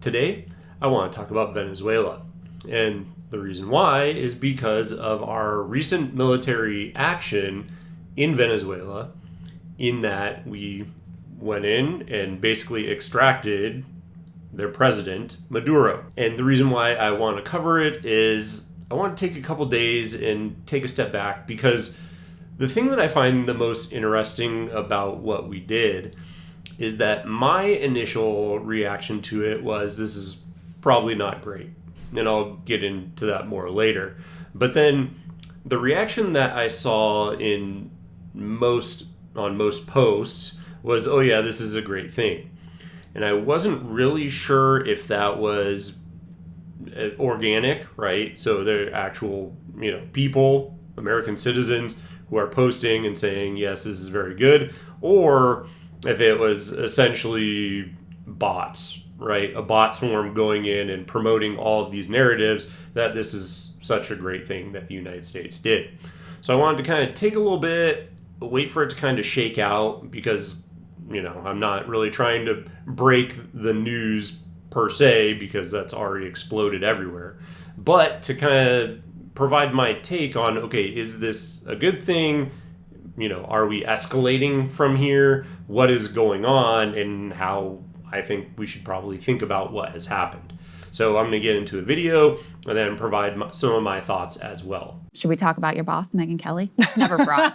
Today, I want to talk about Venezuela. And the reason why is because of our recent military action in Venezuela, in that we went in and basically extracted their president, Maduro. And the reason why I want to cover it is I want to take a couple days and take a step back, because the thing that I find the most interesting about what we did is that my initial reaction to it was, this is probably not great. And I'll get into that more later. But then the reaction that I saw on most posts was, oh yeah, this is a great thing. And I wasn't really sure if that was organic, right? So they're actual, people, American citizens who are posting and saying, yes, this is very good, or if it was essentially bots, right? A bot swarm going in and promoting all of these narratives that this is such a great thing that the United States did. So I wanted to kind of take a little bit, wait for it to kind of shake out, because, I'm not really trying to break the news per se, because that's already exploded everywhere. But to kind of provide my take on, okay, is this a good thing? Are we escalating from here? What is going on, and how I think we should probably think about what has happened. So I'm going to get into a video and then provide some of my thoughts as well. Should we talk about your boss, Megyn Kelly? Never fraud.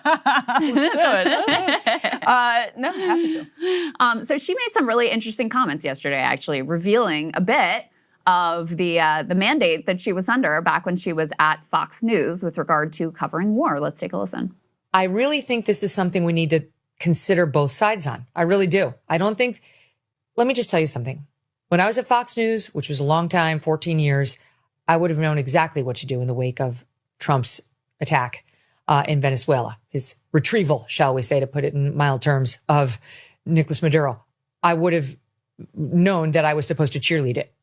No, happy to. So she made some really interesting comments yesterday, actually, revealing a bit of the mandate that she was under back when she was at Fox News with regard to covering war. Let's take a listen. I really think this is something we need to consider both sides on. I really do. Let me just tell you something. When I was at Fox News, which was a long time, 14 years, I would have known exactly what to do in the wake of Trump's attack in Venezuela, his retrieval, shall we say, to put it in mild terms, of Nicolás Maduro. I would have known that I was supposed to cheerlead it.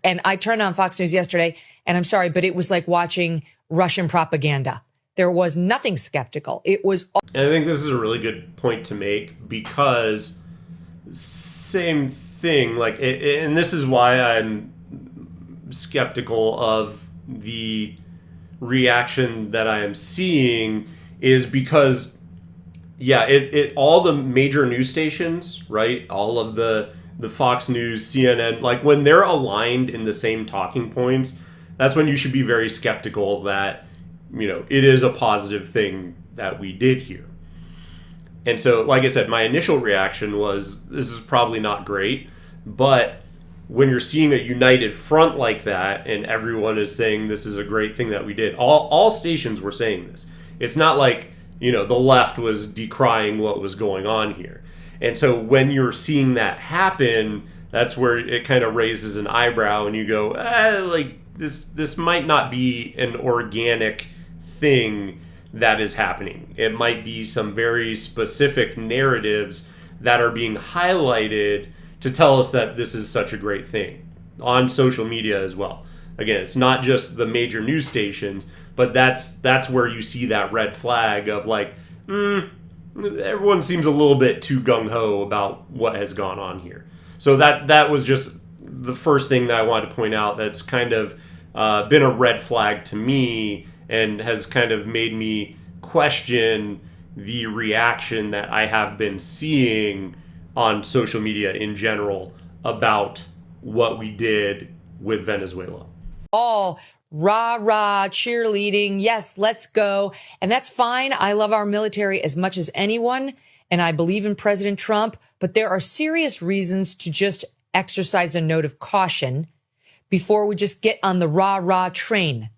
And I turned on Fox News yesterday, and I'm sorry, but it was like watching Russian propaganda. There was nothing skeptical. It was. And I think this is a really good point to make, because same thing, and this is why I'm skeptical of the reaction that I am seeing, is because, all the major news stations, right? All of the Fox News, CNN, when they're aligned in the same talking points, that's when you should be very skeptical that, it is a positive thing that we did here. And so, like I said, my initial reaction was, this is probably not great. But when you're seeing a united front like that, and everyone is saying this is a great thing that we did, all stations were saying this. It's not like, the left was decrying what was going on here. And so when you're seeing that happen, that's where it kind of raises an eyebrow, and you go, this might not be an organic thing that is happening. It might be some very specific narratives that are being highlighted to tell us that this is such a great thing on social media as well. Again, it's not just the major news stations, but that's where you see that red flag of everyone seems a little bit too gung-ho about what has gone on here. So that was just the first thing that I wanted to point out, that's kind of been a red flag to me, and has kind of made me question the reaction that I have been seeing on social media in general about what we did with Venezuela. All rah-rah, cheerleading, yes, let's go. And that's fine. I love our military as much as anyone, and I believe in President Trump, but there are serious reasons to just exercise a note of caution before we just get on the rah-rah train.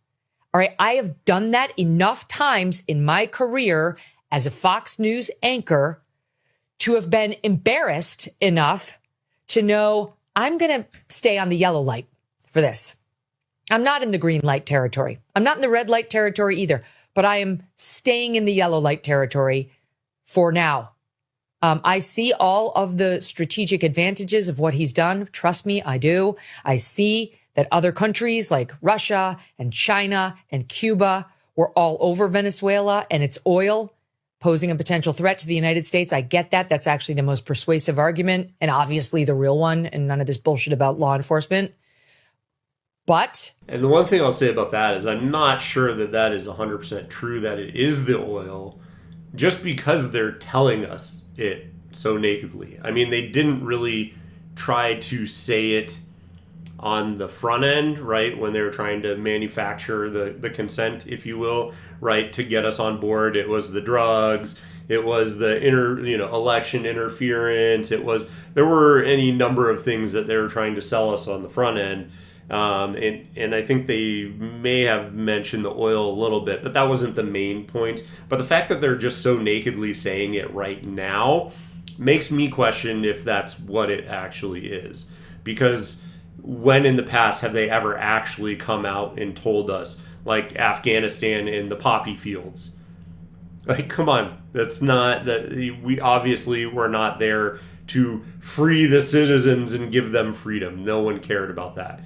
All right, I have done that enough times in my career as a Fox News anchor to have been embarrassed enough to know I'm going to stay on the yellow light for this. I'm not in the green light territory. I'm not in the red light territory either, but I am staying in the yellow light territory for now. I see all of the strategic advantages of what he's done. Trust me, I do. I see that other countries like Russia and China and Cuba were all over Venezuela and its oil. posing a potential threat to the United States. I get that. That's actually the most persuasive argument and obviously the real one, and none of this bullshit about law enforcement. But... And the one thing I'll say about that is I'm not sure that that is 100% true, that it is the oil, just because they're telling us it so nakedly. I mean, they didn't really try to say it on the front end, right, when they were trying to manufacture the consent, if you will, right, to get us on board. It was the drugs, it was the election interference, there were any number of things that they were trying to sell us on the front end. And I think they may have mentioned the oil a little bit, but that wasn't the main point. But the fact that they're just so nakedly saying it right now makes me question if that's what it actually is. Because when in the past have they ever actually come out and told us, like Afghanistan in the poppy fields? Like, come on, that's not that. We obviously were not there to free the citizens and give them freedom. No one cared about that.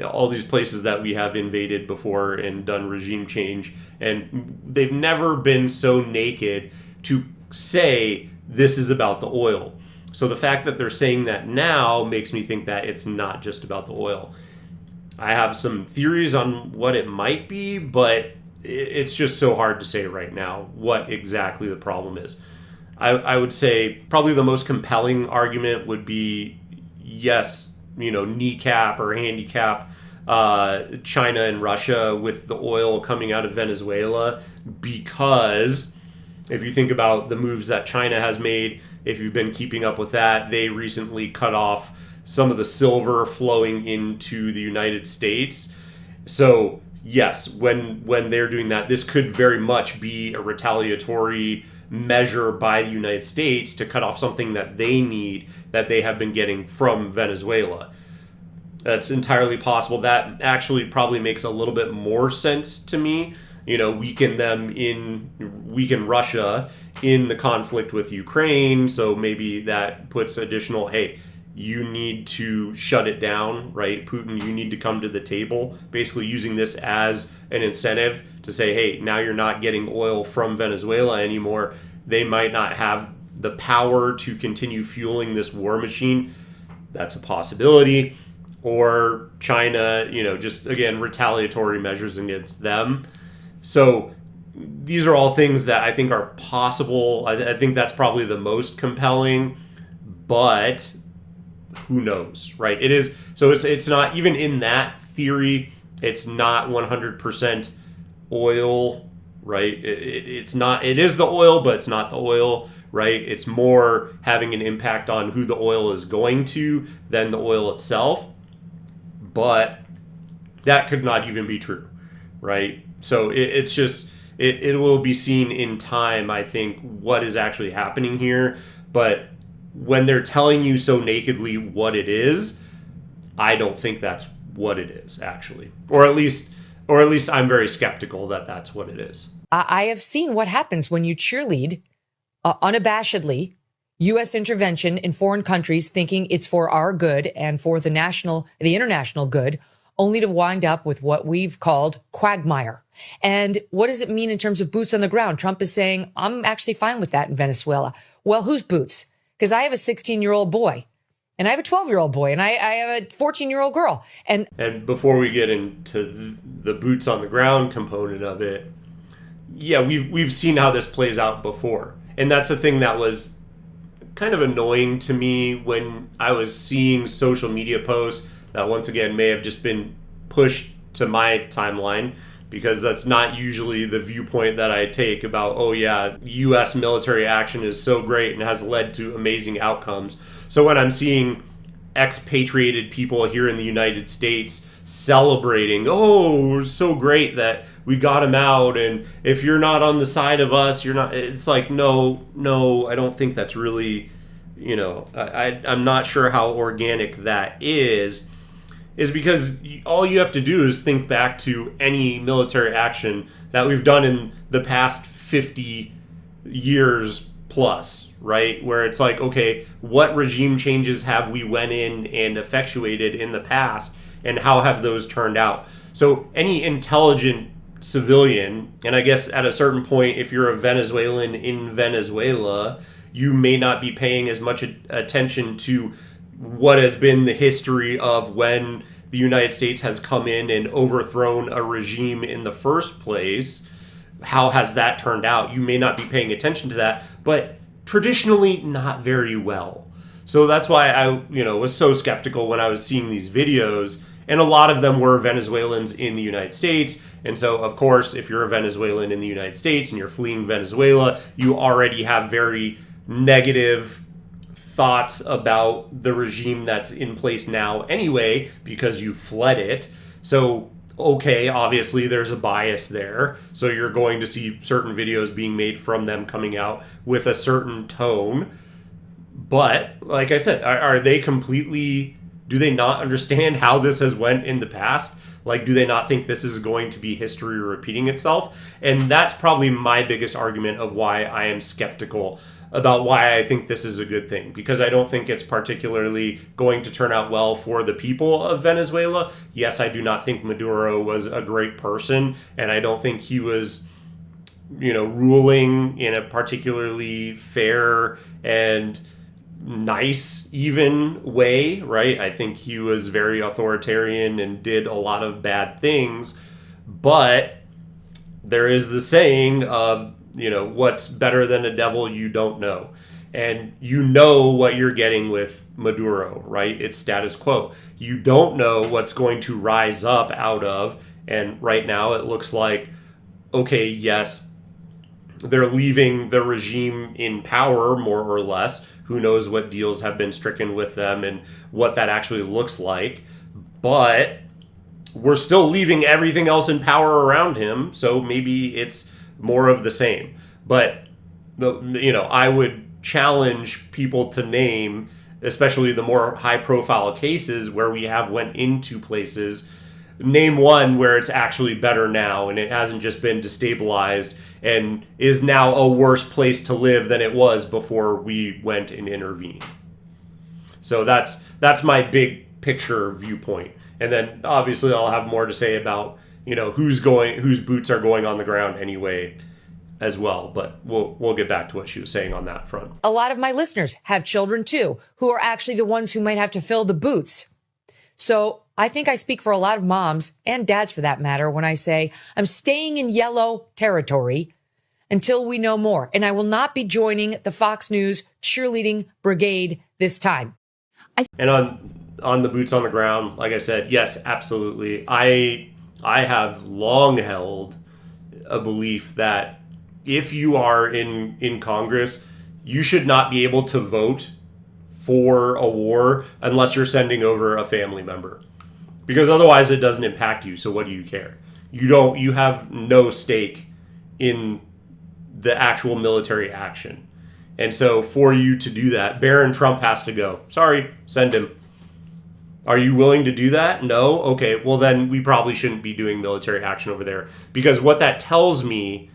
All these places that we have invaded before and done regime change, and they've never been so naked to say this is about the oil. So the fact that they're saying that now makes me think that it's not just about the oil. I have some theories on what it might be, but it's just so hard to say right now what exactly the problem is. I would say probably the most compelling argument would be, yes, kneecap or handicap China and Russia with the oil coming out of Venezuela, because if you think about the moves that China has made, if you've been keeping up with that, they recently cut off some of the silver flowing into the United States. So yes, when they're doing that, this could very much be a retaliatory measure by the United States to cut off something that they need, that they have been getting from Venezuela. That's entirely possible. That actually probably makes a little bit more sense to me. Weaken Russia in the conflict with Ukraine. So maybe that puts additional, hey, you need to shut it down, right? Putin, you need to come to the table. Basically using this as an incentive to say, hey, now you're not getting oil from Venezuela anymore. They might not have the power to continue fueling this war machine. That's a possibility. Or China, just, again, retaliatory measures against them. So these are all things that I think are possible. I think that's probably the most compelling, but who knows, right? It is. So it's not, even in that theory, it's not 100% oil, right? It's not, it is the oil, but it's not the oil, right? It's more having an impact on who the oil is going to than the oil itself. But that could not even be true, right? So it's just, it will be seen in time, I think, what is actually happening here. But when they're telling you so nakedly what it is, I don't think that's what it is, actually. Or at least I'm very skeptical that that's what it is. I have seen what happens when you cheerlead unabashedly U.S. intervention in foreign countries, thinking it's for our good and for the international good, only to wind up with what we've called quagmire. And what does it mean in terms of boots on the ground? Trump is saying, I'm actually fine with that in Venezuela. Well, whose boots? Because I have a 16-year-old boy, and I have a 12-year-old boy, and I have a 14-year-old girl. And before we get into the boots on the ground component of it, yeah, we've seen how this plays out before. And that's the thing that was kind of annoying to me when I was seeing social media posts that once again may have just been pushed to my timeline, because that's not usually the viewpoint that I take about, oh yeah, U.S. military action is so great and has led to amazing outcomes. So when I'm seeing expatriated people here in the United States celebrating, oh, so great that we got him out, and if you're not on the side of us, you're not, it's like, no, I don't think that's really, I'm not sure how organic that is because all you have to do is think back to any military action that we've done in the past 50 years plus, right? Where it's like, okay, what regime changes have we went in and effectuated in the past, and how have those turned out? So any intelligent civilian, and I guess at a certain point, if you're a Venezuelan in Venezuela, you may not be paying as much attention to what has been the history of when the United States has come in and overthrown a regime in the first place. How has that turned out? You may not be paying attention to that, but traditionally not very well. So that's why I, was so skeptical when I was seeing these videos, and a lot of them were Venezuelans in the United States. And so, of course, if you're a Venezuelan in the United States and you're fleeing Venezuela, you already have very negative thoughts about the regime that's in place now anyway, because you fled it. So, okay, obviously there's a bias there. So you're going to see certain videos being made from them coming out with a certain tone. But, like I said, are they completely... Do they not understand how this has went in the past? Like, do they not think this is going to be history repeating itself? And that's probably my biggest argument of why I am skeptical about why I think this is a good thing. Because I don't think it's particularly going to turn out well for the people of Venezuela. Yes, I do not think Maduro was a great person, and I don't think he was, ruling in a particularly fair and nice, even way, right? I think he was very authoritarian and did a lot of bad things, but there is the saying of, what's better than a devil you don't know. And you know what you're getting with Maduro, right? It's status quo. You don't know what's going to rise up out of, and right now it looks like, okay, yes, they're leaving the regime in power, more or less. Who knows what deals have been stricken with them and what that actually looks like. But we're still leaving everything else in power around him, so maybe it's more of the same. But, I would challenge people to name, especially the more high-profile cases where we have went into places, name one where it's actually better now and it hasn't just been destabilized and is now a worse place to live than it was before we went and intervened. So that's my big picture viewpoint. And then obviously I'll have more to say about, whose boots are going on the ground anyway as well. But we'll get back to what she was saying on that front. A lot of my listeners have children too, who are actually the ones who might have to fill the boots. So I think I speak for a lot of moms and dads for that matter when I say I'm staying in yellow territory until we know more. And I will not be joining the Fox News cheerleading brigade this time. And on the boots on the ground, like I said, yes, absolutely. I have long held a belief that if you are in Congress, you should not be able to vote for a war unless you're sending over a family member. Because otherwise it doesn't impact you, so what do you care? You have no stake in the actual military action. And so for you to do that, Barron Trump has to go. Sorry, send him. Are you willing to do that? No? Okay, well then we probably shouldn't be doing military action over there. Because what that tells me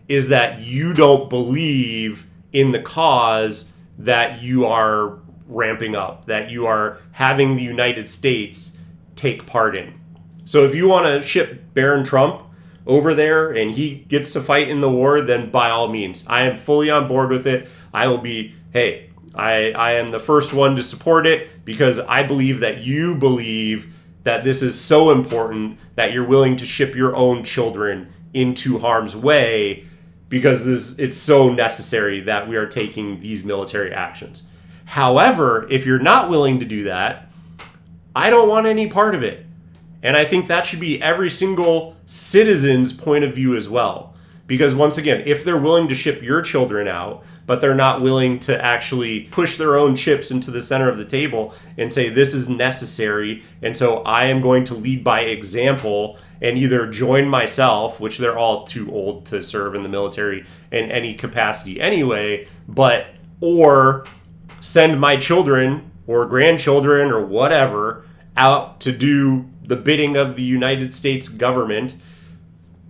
is that you don't believe in the cause that you are ramping up, that you are having the United States take part in. So if you want to ship Barron Trump over there and he gets to fight in the war, then by all means, I am fully on board with it. I will be, hey, I am the first one to support it because I believe that you believe that this is so important that you're willing to ship your own children into harm's way because it's so necessary that we are taking these military actions. However, if you're not willing to do that, I don't want any part of it. And I think that should be every single citizen's point of view as well. Because once again, if they're willing to ship your children out, but they're not willing to actually push their own chips into the center of the table and say, this is necessary, and so I am going to lead by example and either join myself, which they're all too old to serve in the military in any capacity anyway, or send my children or grandchildren or whatever out to do the bidding of the United States government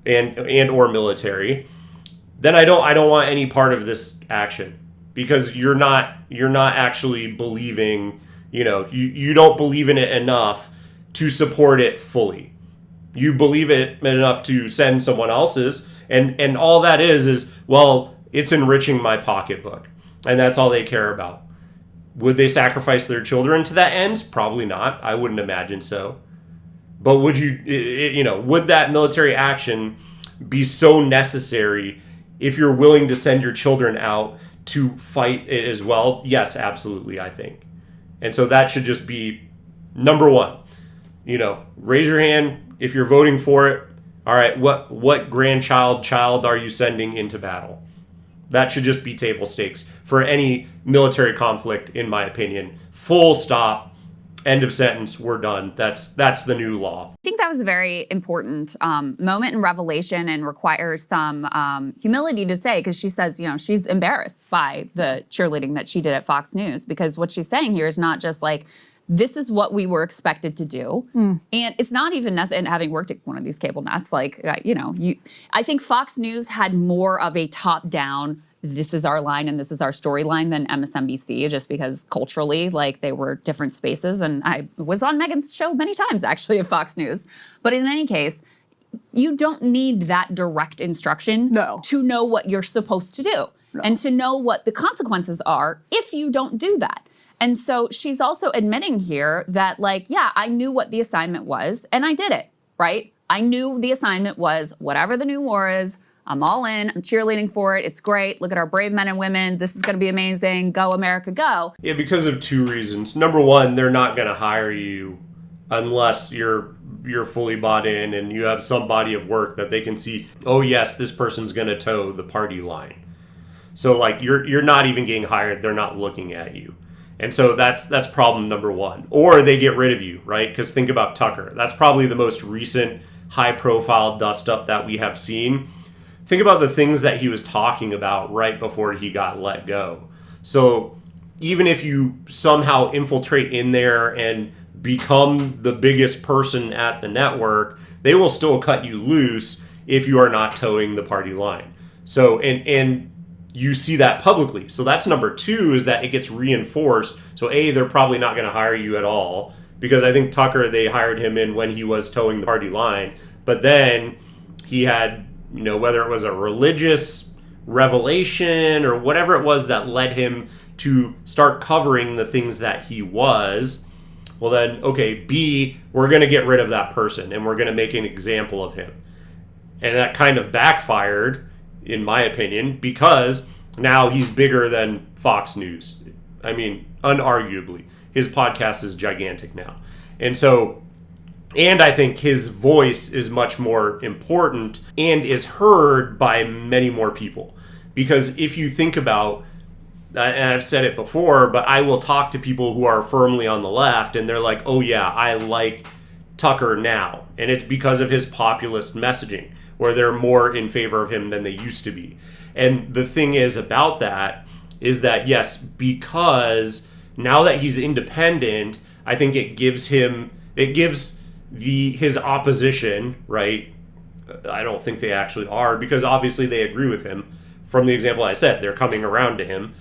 and or military, then I don't want any part of this action because you're not actually believing, you don't believe in it enough to support it fully. You believe it enough to send someone else's, and all that is, well, it's enriching my pocketbook. And that's all they care about. Would they sacrifice their children to that end? Probably not. I wouldn't imagine so. But would would that military action be so necessary if you're willing to send your children out to fight it as well? Yes, absolutely, I think. And so that should just be number one. Raise your hand if you're voting for it. All right, what child are you sending into battle? That should just be table stakes for any military conflict, in my opinion. Full stop. End of sentence. We're done. That's the new law. I think that was a very important moment in revelation and requires some humility to say, because she says, she's embarrassed by the cheerleading that she did at Fox News, because what she's saying here is not just like, this is what we were expected to do. And it's not even necessary, and having worked at one of these cable nets, I think Fox News had more of a top-down, this is our line and this is our storyline than MSNBC, just because culturally, they were different spaces. And I was on Megyn's show many times, actually, at Fox News. But in any case, you don't need that direct instruction to know what you're supposed to do and to know what the consequences are if you don't do that. And so she's also admitting here that, I knew what the assignment was, and I did it, right? I knew the assignment was whatever the new war is, I'm all in, I'm cheerleading for it, it's great, look at our brave men and women, this is gonna be amazing, go America, go. Yeah, because of two reasons. Number one, they're not gonna hire you unless you're fully bought in and you have some body of work that they can see, oh yes, this person's gonna toe the party line. So you're not even getting hired, they're not looking at you. And so that's problem number one. Or they get rid of you, right? Because think about Tucker. That's probably the most recent high-profile dust-up that we have seen. Think about the things that he was talking about right before he got let go. So even if you somehow infiltrate in there and become the biggest person at the network, they will still cut you loose if you are not towing the party line. So, and you see that publicly. So that's number two, is that it gets reinforced. So A, they're probably not going to hire you at all, because I think Tucker, they hired him in when he was towing the party line. But then he had, whether it was a religious revelation or whatever it was that led him to start covering the things that he was, well then, okay, B, we're going to get rid of that person and we're going to make an example of him. And that kind of backfired, in my opinion, because now he's bigger than Fox News. I mean, unarguably. His podcast is gigantic now. And so, and I think his voice is much more important and is heard by many more people. Because if you think about, and I've said it before, but I will talk to people who are firmly on the left and they're like, oh yeah, I like Tucker now. And it's because of his populist messaging, where they're more in favor of him than they used to be. And the thing is about that is that, yes, because now that he's independent, I think it gives his opposition, right? I don't think they actually are, because obviously they agree with him. From the example I said, they're coming around to him.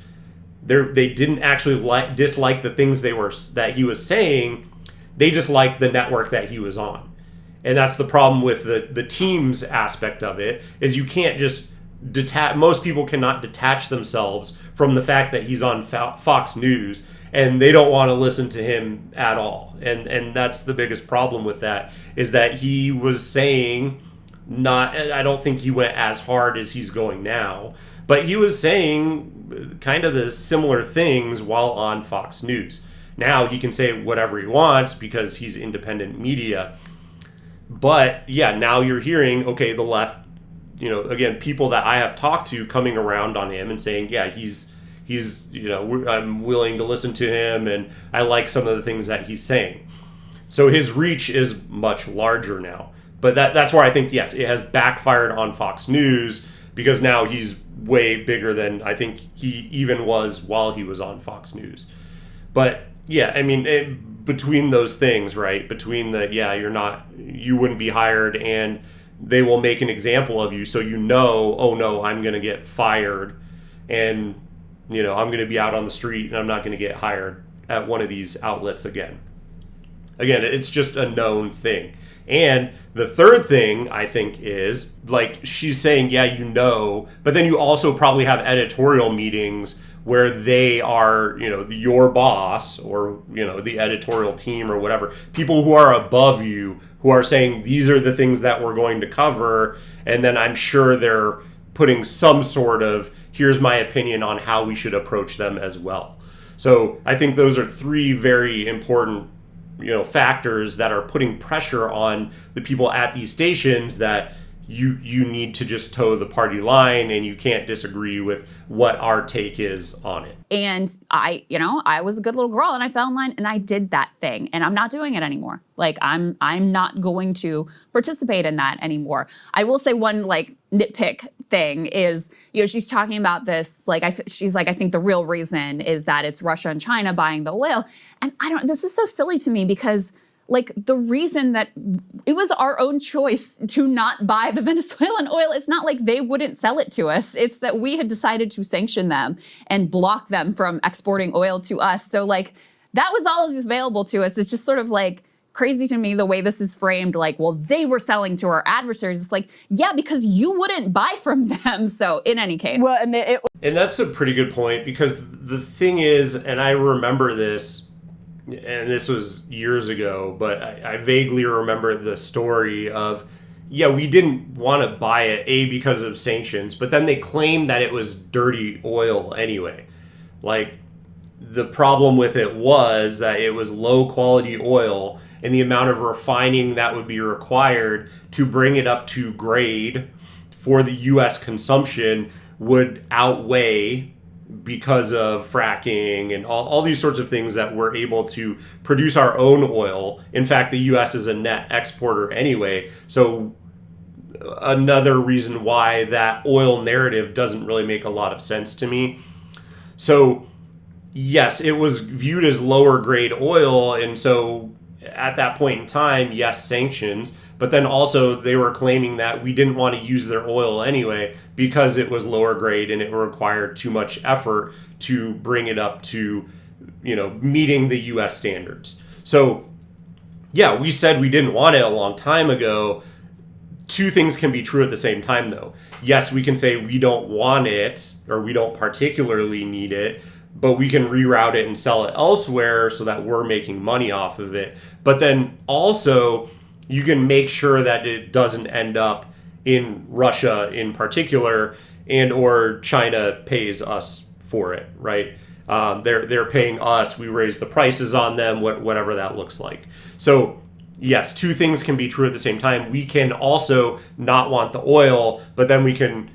They didn't actually dislike the things that he was saying. They just liked the network that he was on. And that's the problem with the teams aspect of it, is you can't just most people cannot detach themselves from the fact that he's on Fox News and they don't want to listen to him at all. And that's the biggest problem with that, is that he was saying, I don't think he went as hard as he's going now, but he was saying kind of the similar things while on Fox News. Now he can say whatever he wants because he's independent media. But yeah, now you're hearing, okay, the left, again, people that I have talked to coming around on him and saying, yeah, he's I'm willing to listen to him and I like some of the things that he's saying. So his reach is much larger now. But that's where I think, yes, it has backfired on Fox News, because now he's way bigger than I think he even was while he was on Fox News. But yeah, I mean, between those things, right? Between you wouldn't be hired and they will make an example of you. So oh no, I'm going to get fired and, I'm going to be out on the street and I'm not going to get hired at one of these outlets again. Again, it's just a known thing. And the third thing, I think, is like she's saying, yeah, you know, but then you also probably have editorial meetings where they are, you know, your boss or, you know, the editorial team or whatever, people who are above you who are saying these are the things that we're going to cover. And then I'm sure they're putting some sort of here's my opinion on how we should approach them as well. So I think those are three very important, you know, factors that are putting pressure on the people at these stations that you need to just toe the party line and you can't disagree with what our take is on it. And I was a good little girl and I fell in line and I did that thing and I'm not doing it anymore. Like I'm not going to participate in that anymore. I will say one like nitpick thing is, you know, she's talking about this, like she's like, I think the real reason is that it's Russia and China buying the oil. And this is so silly to me because like the reason that it was our own choice to not buy the Venezuelan oil, it's not like they wouldn't sell it to us. It's that we had decided to sanction them and block them from exporting oil to us. So like that was all that's available to us. It's just sort of like crazy to me the way this is framed. Like, well, they were selling to our adversaries. It's like, yeah, because you wouldn't buy from them. So in any case. Well, and that's a pretty good point because the thing is, and I remember this, and this was years ago, but I vaguely remember the story of, yeah, we didn't want to buy it, because of sanctions, but then they claimed that it was dirty oil anyway. Like, the problem with it was that it was low quality oil, and the amount of refining that would be required to bring it up to grade for the U.S. consumption would outweigh, because of fracking and all these sorts of things, that we're able to produce our own oil. In fact, the U.S. is a net exporter anyway. So another reason why that oil narrative doesn't really make a lot of sense to me. So yes, it was viewed as lower grade oil. And so at that point in time, yes, sanctions. But then also they were claiming that we didn't want to use their oil anyway because it was lower grade and it required too much effort to bring it up to, you know, meeting the U.S. standards. So, yeah, we said we didn't want it a long time ago. Two things can be true at the same time, though. Yes, we can say we don't want it or we don't particularly need it, but we can reroute it and sell it elsewhere so that we're making money off of it. But then also, you can make sure that it doesn't end up in Russia in particular, and or China pays us for it, right? They're paying us. We raise the prices on them, whatever that looks like. So yes, two things can be true at the same time. We can also not want the oil, but then we can,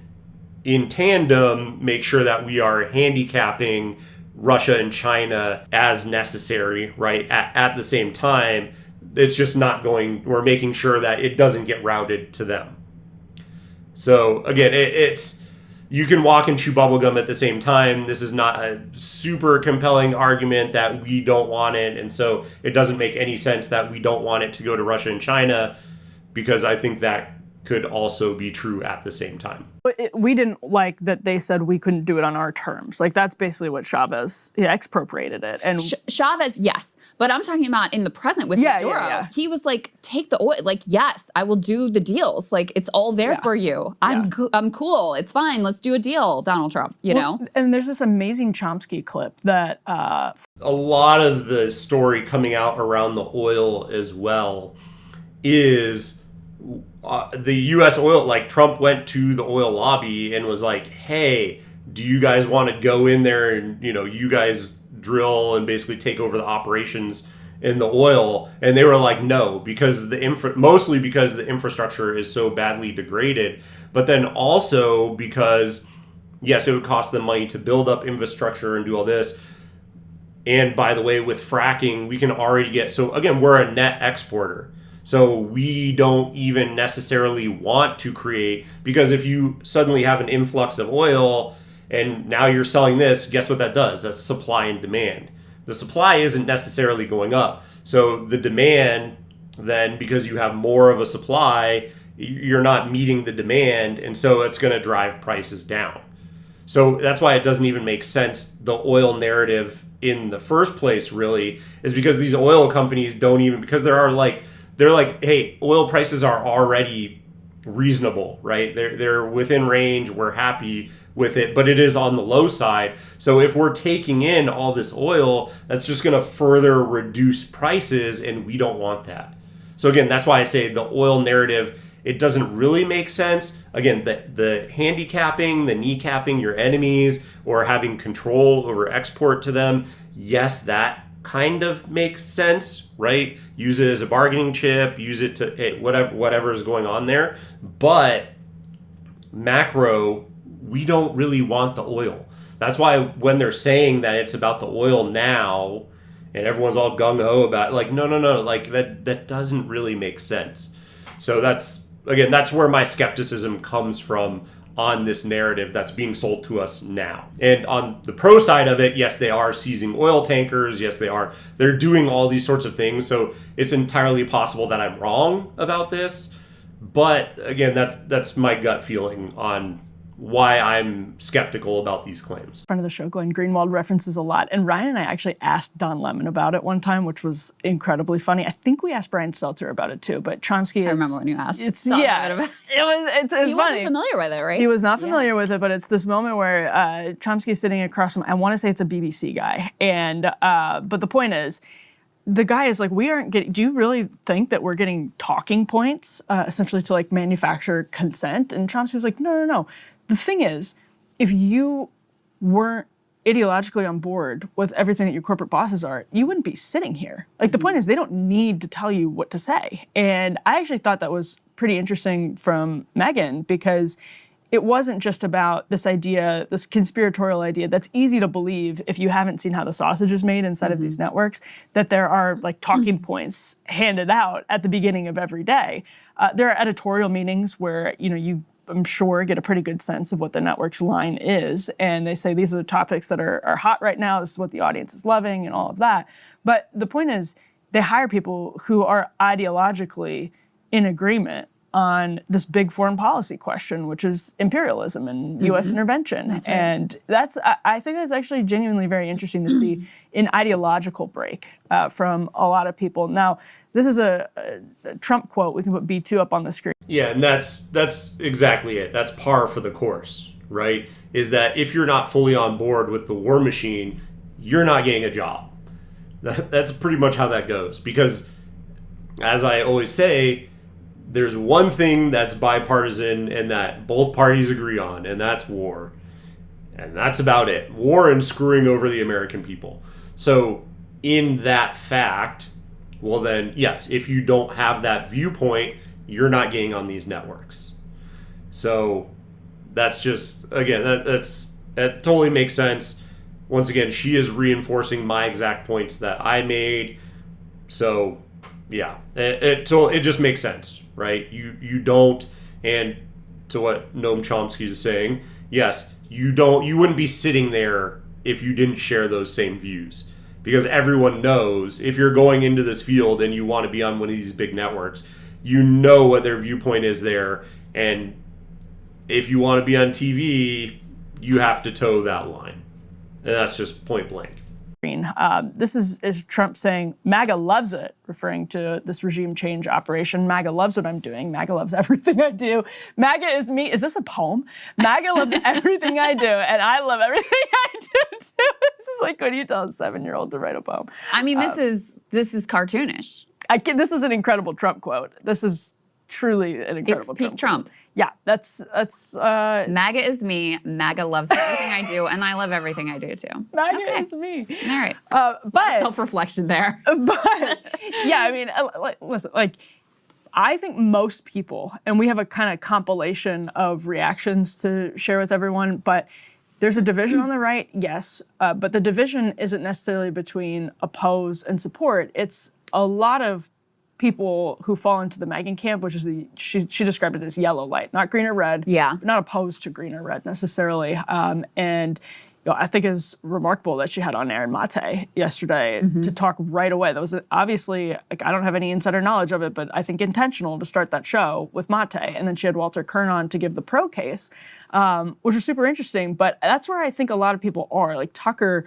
in tandem, make sure that we are handicapping Russia and China as necessary, right? At the same time. It's just not going, we're making sure that it doesn't get routed to them. So again, it's, you can walk and chew bubblegum at the same time. This is not a super compelling argument that we don't want it. And so it doesn't make any sense that we don't want it to go to Russia and China, because I think that could also be true at the same time. We didn't like that they said we couldn't do it on our terms. Like, that's basically what Chavez expropriated it. And Chavez, yes. But I'm talking about in the present with Maduro. Yeah. He was like, take the oil. Like, yes, I will do the deals. Like, it's all there for you. I'm cool. It's fine. Let's do a deal, Donald Trump, you know? And there's this amazing Chomsky clip that... a lot of the story coming out around the oil as well is... the U.S. oil, like Trump went to the oil lobby and was like, hey, do you guys want to go in there and, you know, you guys drill and basically take over the operations in the oil? And they were like, no, because mostly because the infrastructure is so badly degraded, but then also because, yes, it would cost them money to build up infrastructure and do all this. And by the way, with fracking, we can already get, so again, we're a net exporter. So we don't even necessarily want to create, because if you suddenly have an influx of oil and now you're selling this, guess what that does? That's supply and demand. The supply isn't necessarily going up. So the demand then, because you have more of a supply, you're not meeting the demand. And so it's going to drive prices down. So that's why it doesn't even make sense, the oil narrative in the first place, really, is because these oil companies don't even, because they're like, hey, oil prices are already reasonable, right? They're within range. We're happy with it, but it is on the low side. So if we're taking in all this oil, that's just going to further reduce prices, and we don't want that. So again, that's why I say the oil narrative, it doesn't really make sense. Again, the handicapping, the kneecapping your enemies, or having control over export to them, yes, that kind of makes sense, right? Use it as a bargaining chip, use it to, hey, whatever is going on there. But macro, we don't really want the oil. That's why when they're saying that it's about the oil now, and everyone's all gung-ho about it, like, no, like that doesn't really make sense. So that's where my skepticism comes from on this narrative that's being sold to us now. And on the pro side of it, yes, they are seizing oil tankers. Yes, they're doing all these sorts of things. So it's entirely possible that I'm wrong about this. But again, that's my gut feeling on why I'm skeptical about these claims. Friend of the show, Glenn Greenwald, references a lot. And Ryan and I actually asked Don Lemon about it one time, which was incredibly funny. I think we asked Brian Stelter about it too, but Chomsky is... I remember when you asked. It's Don yeah, Lemon about it's he funny. wasn't familiar with it, right? He was not familiar with it, but it's this moment where Chomsky's sitting across from, I want to say it's a BBC guy. And, but the point is, the guy is like, we aren't getting, do you really think that we're getting talking points essentially to like manufacture consent? And Chomsky was like, no. The thing is, if you weren't ideologically on board with everything that your corporate bosses are, you wouldn't be sitting here. Like, the point is, they don't need to tell you what to say. And I actually thought that was pretty interesting from Megyn, because it wasn't just about this idea, this conspiratorial idea that's easy to believe if you haven't seen how the sausage is made inside of these networks, that there are like talking points handed out at the beginning of every day. There are editorial meetings where, you I'm sure, get a pretty good sense of what the network's line is. And they say, these are the topics that are hot right now. This is what the audience is loving and all of that. But the point is, they hire people who are ideologically in agreement on this big foreign policy question, which is imperialism and U.S. intervention. That's right. And I think that's actually genuinely very interesting to see an ideological break from a lot of people. Now, this is a Trump quote. We can put B2 up on the screen. Yeah, and that's exactly it. That's par for the course, right? Is that if you're not fully on board with the war machine, you're not getting a job. That's pretty much how that goes. Because, as I always say, there's one thing that's bipartisan and that both parties agree on, and that's war. And that's about it. War and screwing over the American people. So in that fact, well then, yes, if you don't have that viewpoint, you're not getting on these networks. So that's just, again, that totally makes sense. Once again, she is reinforcing my exact points that I made. So yeah, it just makes sense, right? You don't, and to what Noam Chomsky is saying, yes, you wouldn't be sitting there if you didn't share those same views. Because everyone knows, if you're going into this field and you want to be on one of these big networks, you know what their viewpoint is there, and if you want to be on TV, you have to toe that line. And that's just point blank. This is Trump saying, MAGA loves it, referring to this regime change operation. MAGA loves what I'm doing. MAGA loves everything I do. MAGA is me. Is this a poem? MAGA loves everything I do, and I love everything I do too. This is like when you tell a 7-year-old to write a poem. I mean, this is cartoonish. This is an incredible Trump quote. This is truly an incredible It's peak Trump. Yeah, that's MAGA is me. MAGA loves everything I do, and I love everything I do too. MAGA is me. All right. But self-reflection there. But yeah, I mean, listen, like, I think most people, and we have a kind of compilation of reactions to share with everyone, but there's a division on the right, yes, but the division isn't necessarily between oppose and support. It's a lot of people who fall into the Megyn camp, which is she described it as yellow light, not green or red. Yeah. Not opposed to green or red necessarily. And I think it was remarkable that she had on Aaron Mate yesterday to talk right away. That was obviously, like, I don't have any insider knowledge of it, but I think intentional to start that show with Mate. And then she had Walter Kern on to give the pro case, which was super interesting. But that's where I think a lot of people are. Like Tucker,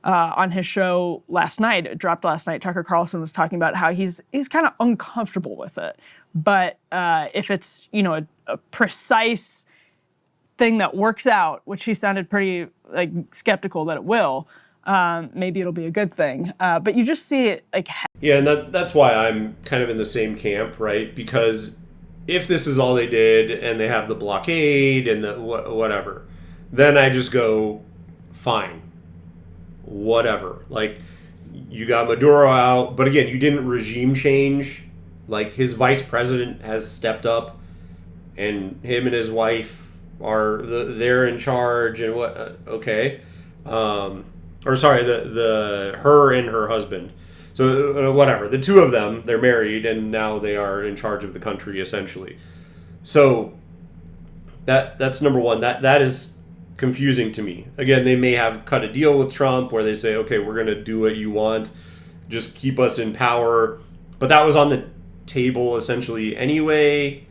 on his show last night, it dropped last night, Tucker Carlson was talking about how he's kind of uncomfortable with it. But if it's, a precise thing that works out, which he sounded pretty like skeptical that it will, maybe it'll be a good thing. But you just see it like. Yeah, and that's why I'm kind of in the same camp, right? Because if this is all they did and they have the blockade and the whatever, then I just go, fine, whatever. Like, you got Maduro out, but again, you didn't regime change. Like, his vice president has stepped up, and him and his wife are they're in charge, and okay, or sorry, the her and her husband. So whatever, the two of them, they're married, and now they are in charge of the country essentially. So that's number one. That is confusing to me. Again, they may have cut a deal with Trump where they say, okay, we're going to do what you want, just keep us in power. But that was on the table essentially anyway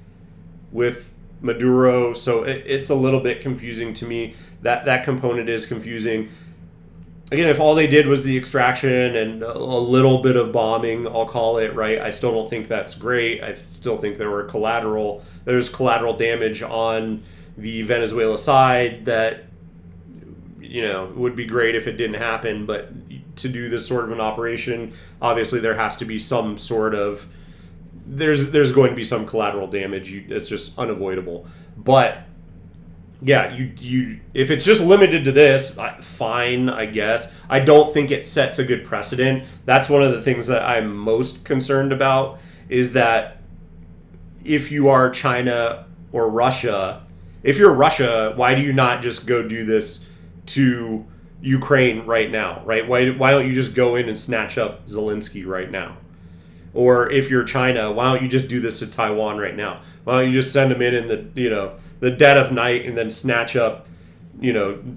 with Maduro, so it's a little bit confusing to me. That component is confusing. Again, if all they did was the extraction and a little bit of bombing, I'll call it, right? I still don't think that's great. I still think there's collateral damage on the Venezuela side that, would be great if it didn't happen. But to do this sort of an operation, obviously there has to be some sort of, there's going to be some collateral damage. It's just unavoidable. But yeah, you if it's just limited to this, fine, I guess. I don't think it sets a good precedent. That's one of the things that I'm most concerned about, is that if you are China or Russia, if you're Russia, why do you not just go do this to Ukraine right now, right? Why don't you just go in and snatch up Zelensky right now? Or if you're China, why don't you just do this to Taiwan right now? Why don't you just send them in the dead of night and then snatch up,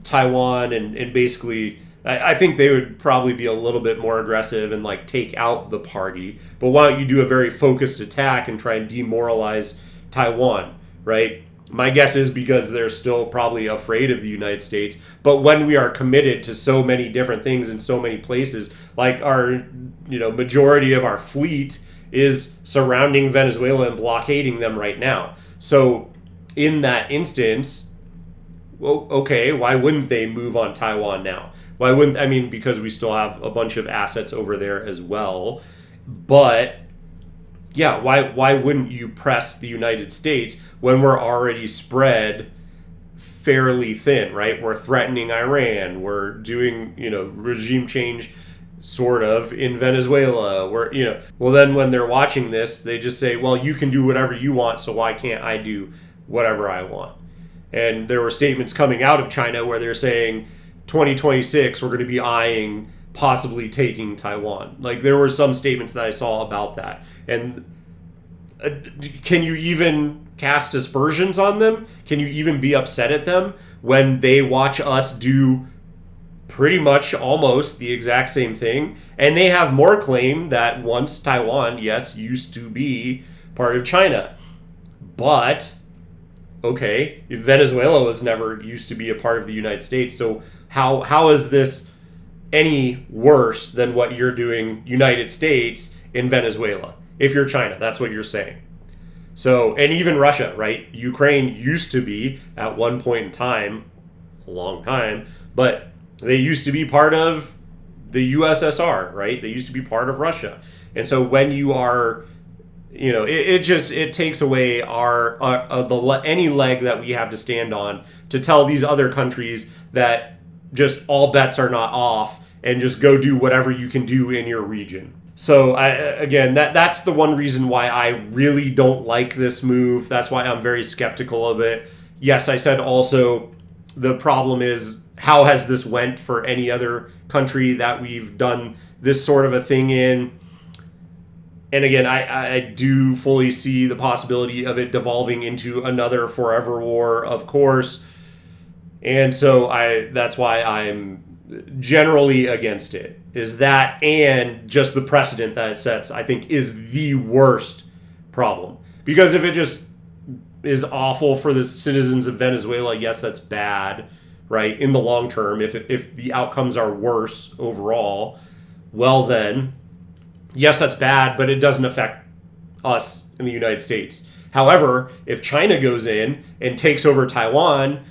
Taiwan and basically, I think they would probably be a little bit more aggressive and like take out the party. But why don't you do a very focused attack and try and demoralize Taiwan, right? My guess is because they're still probably afraid of the United States. But when we are committed to so many different things in so many places, like our, majority of our fleet is surrounding Venezuela and blockading them right now. So in that instance, well, okay, why wouldn't they move on Taiwan now? Why wouldn't, because we still have a bunch of assets over there as well. But yeah, why wouldn't you press the United States when we're already spread fairly thin, right? We're threatening Iran. We're doing, regime change sort of in Venezuela. Well, then when they're watching this, they just say, well, you can do whatever you want, so why can't I do whatever I want? And there were statements coming out of China where they're saying 2026, we're going to be eyeing possibly taking Taiwan. Like, there were some statements that I saw about that. And can you even cast aspersions on them? Can you even be upset at them when they watch us do pretty much almost the exact same thing? And they have more claim that once Taiwan, yes, used to be part of China. But, okay, Venezuela was never used to be a part of the United States. So how is this any worse than what you're doing, United States, in Venezuela? If you're China, that's what you're saying. So, and even Russia, right? Ukraine used to be, at one point in time, a long time, but they used to be part of the USSR, right? They used to be part of Russia. And so when you are, it takes away any leg that we have to stand on to tell these other countries that just all bets are not off and just go do whatever you can do in your region. So that's the one reason why I really don't like this move. That's why I'm very skeptical of it. Yes, I said also the problem is, how has this went for any other country that we've done this sort of a thing in? And again, I do fully see the possibility of it devolving into another forever war, of course. And so that's why I'm generally against it. Is that, and just the precedent that it sets, I think, is the worst problem. Because if it just is awful for the citizens of Venezuela, yes, that's bad, right? In the long term, if the outcomes are worse overall, well then, yes, that's bad, but it doesn't affect us in the United States. However, if China goes in and takes over Taiwan,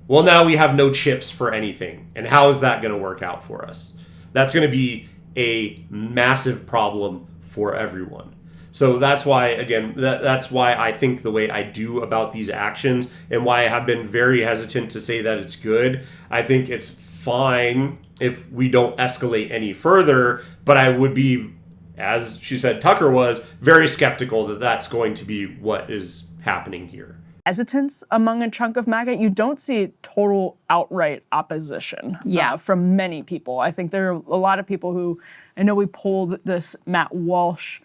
well, now we have no chips for anything. And how is that going to work out for us? That's going to be a massive problem for everyone. So that's why, again, that's why I think the way I do about these actions, and why I have been very hesitant to say that it's good. I think it's fine if we don't escalate any further, but I would be, as she said, Tucker was, very skeptical that that's going to be what is happening here. Hesitance among a chunk of MAGA. You don't see total outright opposition from many people. I think there are a lot of people who, I know we pulled this Matt Walsh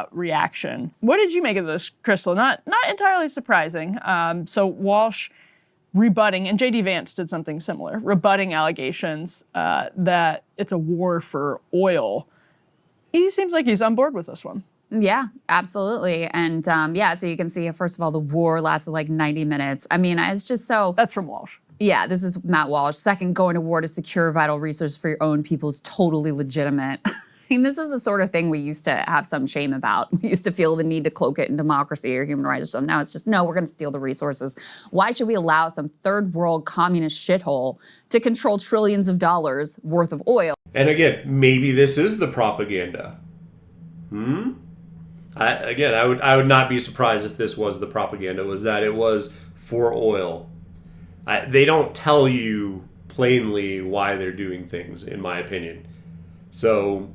reaction. What did you make of this, Crystal? Not entirely surprising. So Walsh rebutting, and J.D. Vance did something similar, rebutting allegations that it's a war for oil. He seems like he's on board with this one. Yeah, absolutely. And so you can see, first of all, the war lasted like 90 minutes. I mean, it's just so... That's from Walsh. Yeah, this is Matt Walsh. Second, going to war to secure vital resources for your own people is totally legitimate. I mean, this is the sort of thing we used to have some shame about. We used to feel the need to cloak it in democracy or human rights or something. Now it's just, no, we're going to steal the resources. Why should we allow some third world communist shithole to control trillions of dollars worth of oil? And again, maybe this is the propaganda. I would not be surprised if this was the propaganda, was that it was for oil. They don't tell you plainly why they're doing things, in my opinion. So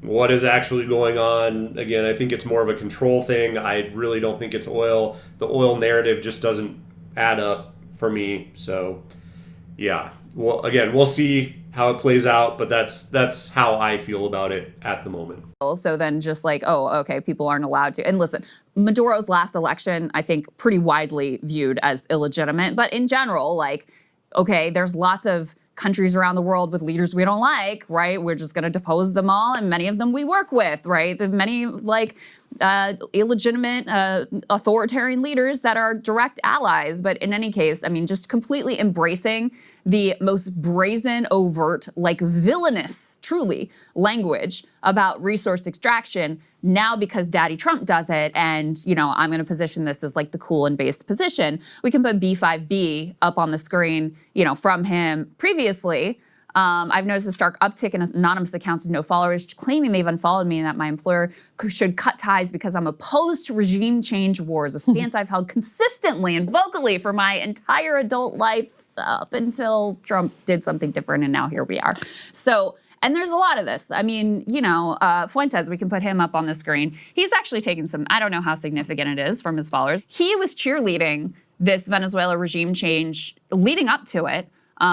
what is actually going on? Again, I think it's more of a control thing. I really don't think it's oil. The oil narrative just doesn't add up for me. So yeah, well, again, we'll see how it plays out, but that's how I feel about it at the moment. So then just like, oh, okay, people aren't allowed to. And listen, Maduro's last election, I think, pretty widely viewed as illegitimate. But in general, like, okay, there's lots of countries around the world with leaders we don't like, right? We're just going to depose them all, and many of them we work with, right? The many like illegitimate authoritarian leaders that are direct allies. But in any case, I mean, just completely embracing the most brazen, overt, like villainous, truly, language about resource extraction now because Daddy Trump does it, and, you know, I'm going to position this as like the cool and based position. We can put B5B up on the screen, you know, from him previously. I've noticed a stark uptick in anonymous accounts with no followers claiming they've unfollowed me and that my employer should cut ties because I'm opposed to regime change wars, a stance I've held consistently and vocally for my entire adult life up until Trump did something different, and now here we are. So, and there's a lot of this. I mean, you know, Fuentes, we can put him up on the screen. He's actually taken some, I don't know how significant it is from his followers. He was cheerleading this Venezuela regime change leading up to it,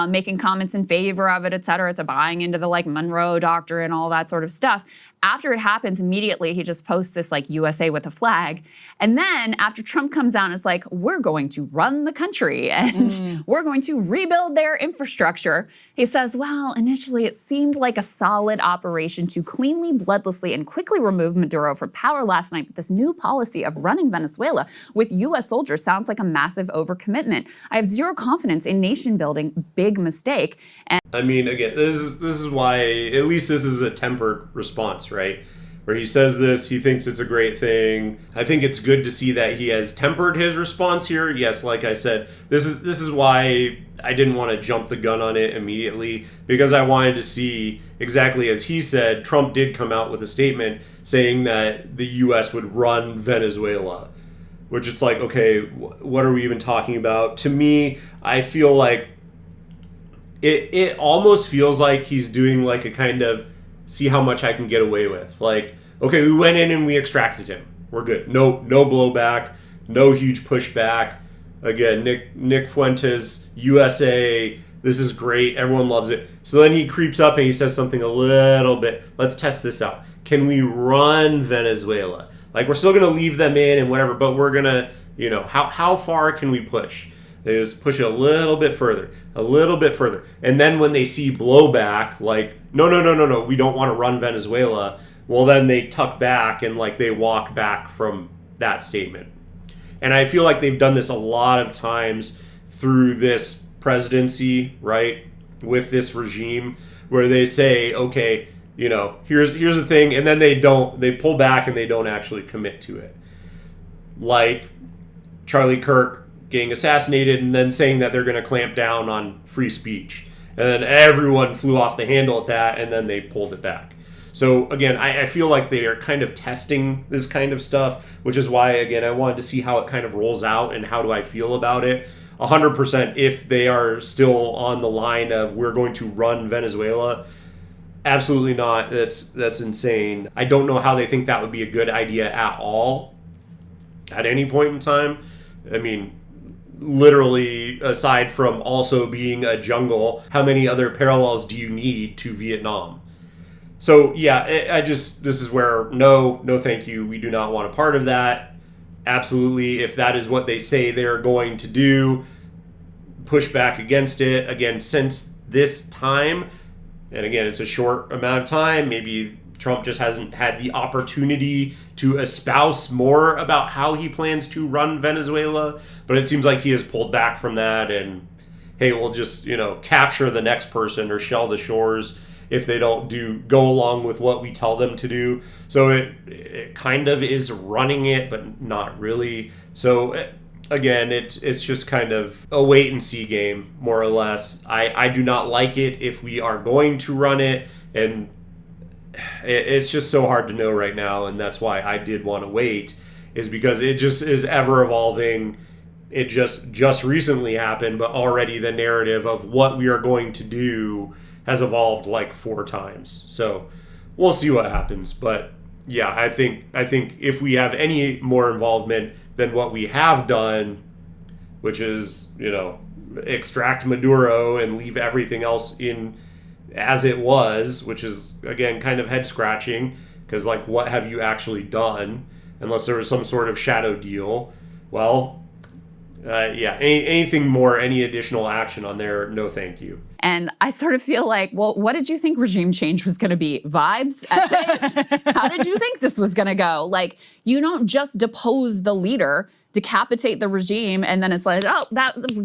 making comments in favor of it, et cetera. It's a buying into the like Monroe Doctrine, all that sort of stuff. After it happens, immediately he just posts this like USA with a flag. And then after Trump comes out and is like, we're going to run the country and we're going to rebuild their infrastructure, he says, well, initially it seemed like a solid operation to cleanly, bloodlessly, and quickly remove Maduro from power last night. But this new policy of running Venezuela with U.S. soldiers sounds like a massive overcommitment. I have zero confidence in nation building. Big mistake. And I mean, again, this is why, at least this is a tempered response, right? Where he says this, he thinks it's a great thing. I think it's good to see that he has tempered his response here. Yes, like I said, this is why I didn't want to jump the gun on it immediately, because I wanted to see exactly as he said. Trump did come out with a statement saying that the U.S. would run Venezuela, which it's like, okay, what are we even talking about? To me, I feel like it almost feels like he's doing like a kind of see how much I can get away with. Like, okay, we went in and we extracted him. We're good. No blowback, no huge pushback. Again, Nick Fuentes, USA, this is great. Everyone loves it. So then he creeps up and he says something a little bit. Let's test this out. Can we run Venezuela? Like, we're still going to leave them in and whatever, but we're going to, you know, how far can we push? They just push it a little bit further, a little bit further. And then when they see blowback, like, no, we don't want to run Venezuela, well, then they tuck back and like they walk back from that statement. And I feel like they've done this a lot of times through this presidency, right, with this regime, where they say, okay, you know, here's the thing, and then they pull back and they don't actually commit to it. Like Charlie Kirk getting assassinated and then saying that they're going to clamp down on free speech. And then everyone flew off the handle at that, and then they pulled it back. So again, I feel like they are kind of testing this kind of stuff, which is why, again, I wanted to see how it kind of rolls out and how do I feel about it. 100% if they are still on the line of we're going to run Venezuela, absolutely not. That's insane. I don't know how they think that would be a good idea at all at any point in time. I mean, literally, aside from also being a jungle, how many other parallels do you need to Vietnam? So yeah, this is where no thank you. We do not want a part of that. Absolutely, if that is what they say they're going to do, push back against it. Again, since this time, and again, it's a short amount of time, maybe Trump just hasn't had the opportunity to espouse more about how he plans to run Venezuela, but it seems like he has pulled back from that and, hey, we'll just, capture the next person or shell the shores if they don't go along with what we tell them to do. So it kind of is running it, but not really. So again, it's just kind of a wait and see game, more or less. I do not like it if we are going to run it, and it's just so hard to know right now, and that's why I did want to wait, is because it just is ever evolving. It just recently happened, but already the narrative of what we are going to do has evolved like 4 times. So we'll see what happens. But yeah, I think if we have any more involvement than what we have done, which is, extract Maduro and leave everything else in as it was, which is, again, kind of head scratching, because like, what have you actually done? Unless there was some sort of shadow deal. Well, anything more, any additional action on there, no thank you. And I sort of feel like, well, what did you think regime change was going to be? Vibes? Ethics? How did you think this was going to go? Like, you don't just depose the leader, decapitate the regime, and then it's like, oh,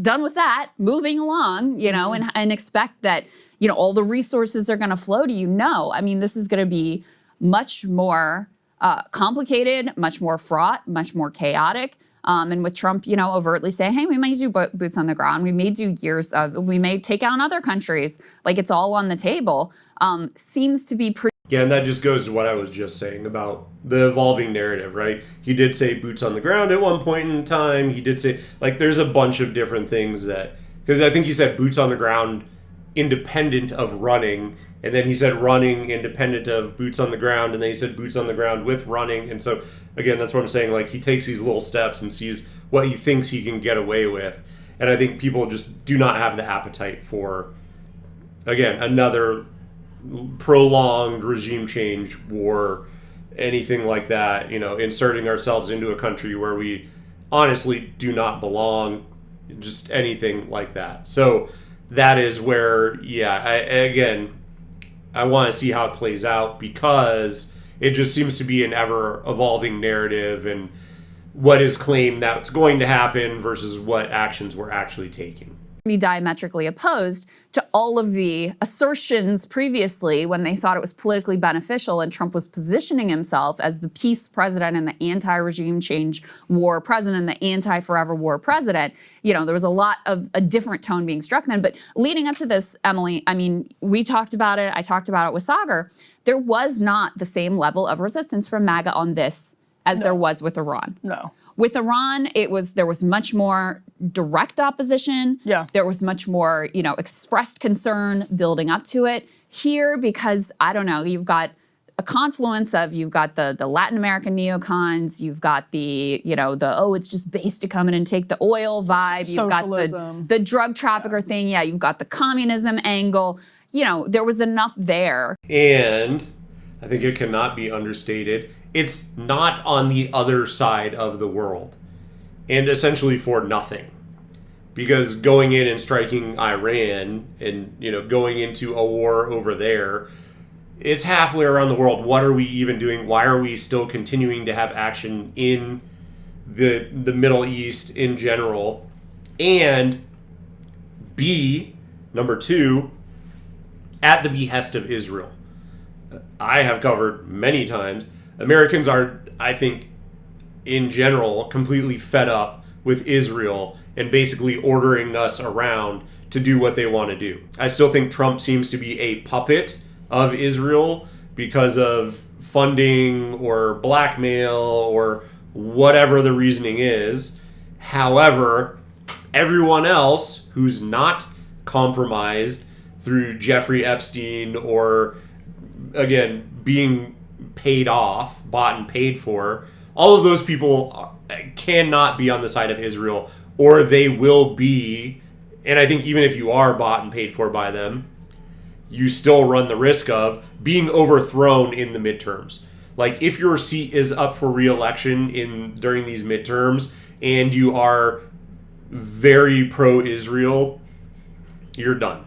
done with that, moving along, and expect that, all the resources are going to flow to you. No, I mean, this is going to be much more complicated, much more fraught, much more chaotic. And with Trump, overtly saying, hey, we may do boots on the ground. We may do we may take on other countries. Like, it's all on the table. Seems to be pretty. Yeah, and that just goes to what I was just saying about the evolving narrative, right? He did say boots on the ground at one point in time. He did say, like, there's a bunch of different things because I think he said boots on the ground independent of running. And then he said running independent of boots on the ground. And then he said boots on the ground with running. And so, again, that's what I'm saying. Like, he takes these little steps and sees what he thinks he can get away with. And I think people just do not have the appetite for, again, another prolonged regime change, war, anything like that, inserting ourselves into a country where we honestly do not belong, just anything like that. So that is where, I want to see how it plays out, because it just seems to be an ever-evolving narrative and what is claimed that's going to happen versus what actions we're actually taking. Be diametrically opposed to all of the assertions previously when they thought it was politically beneficial and Trump was positioning himself as the peace president and the anti-regime change war president and the anti-forever war president. There was a lot of a different tone being struck then. But leading up to this, Emily, I mean, we talked about it. I talked about it with Sagar. There was not the same level of resistance from MAGA on this as there was with Iran. No. With Iran, there was much more direct opposition. Yeah. There was much more, expressed concern building up to it. Here, because, I don't know, you've got a confluence of, you've got the Latin American neocons, you've got the, it's just base to come in and take the oil vibe. You've Socialism. got the drug trafficker thing. Yeah, you've got the communism angle. There was enough there. And I think it cannot be understated, it's not on the other side of the world, and essentially for nothing. because going in and striking Iran and, going into a war over there, it's halfway around the world. What are we even doing? Why are we still continuing to have action in the Middle East in general? And B, number two, at the behest of Israel. I have covered many times, Americans are, I think, in general, completely fed up with Israel and basically ordering us around to do what they want to do. I still think Trump seems to be a puppet of Israel because of funding or blackmail or whatever the reasoning is. However, everyone else who's not compromised through Jeffrey Epstein or, again, being paid off, bought and paid for, all of those people cannot be on the side of Israel, or they will be. And I think even if you are bought and paid for by them, you still run the risk of being overthrown in the midterms. Like, if your seat is up for re-election during these midterms and you are very pro-Israel, you're done.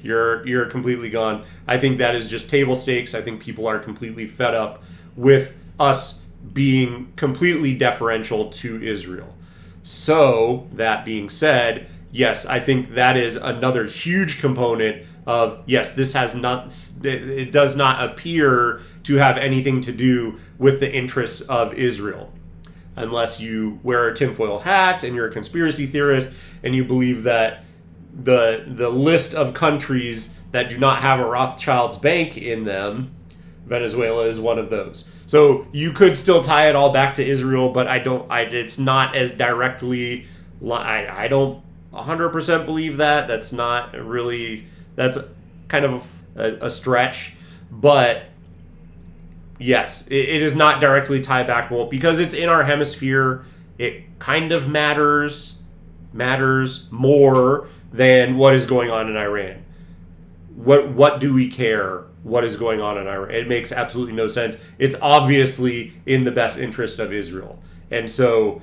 You're completely gone. I think that is just table stakes. I think people are completely fed up with us being completely deferential to Israel. So, that being said, yes, I think that is another huge component of, yes, it does not appear to have anything to do with the interests of Israel. Unless you wear a tinfoil hat and you're a conspiracy theorist and you believe that the list of countries that do not have a Rothschild's bank in them, Venezuela is one of those. So you could still tie it all back to Israel, but it's not as directly, I don't 100% believe that. That's kind of a stretch. But yes, it is not directly tied back. Well, because it's in our hemisphere, it kind of matters more than what is going on in Iran. What do we care what is going on in Iran? It makes absolutely no sense. It's obviously in the best interest of Israel. And so,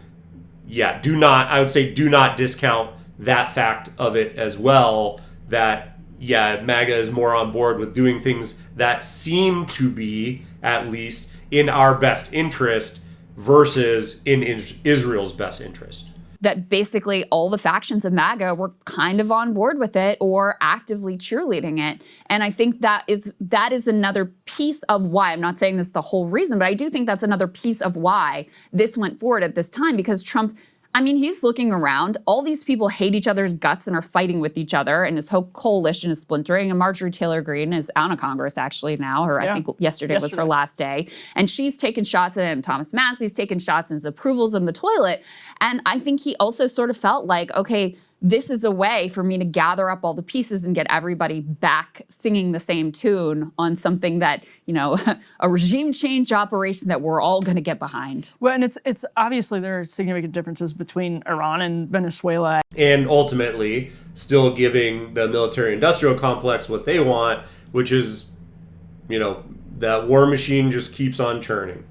yeah, do not discount that fact of it as well, that, yeah, MAGA is more on board with doing things that seem to be, at least, in our best interest versus in Israel's best interest. That basically all the factions of MAGA were kind of on board with it or actively cheerleading it. And I think that is another piece of why, I'm not saying this is the whole reason, but I do think that's another piece of why this went forward at this time, because Trump, I mean, he's looking around. All these people hate each other's guts and are fighting with each other, and his whole coalition is splintering. And Marjorie Taylor Greene is out of Congress actually now, or I think yesterday was her last day. And she's taken shots at him. Thomas Massey's taken shots at his approvals in the toilet. And I think he also sort of felt like, okay, this is a way for me to gather up all the pieces and get everybody back singing the same tune on something that, a regime change operation that we're all going to get behind. Well, and it's obviously there are significant differences between Iran and Venezuela. And ultimately, still giving the military-industrial complex what they want, which is, that war machine just keeps on churning.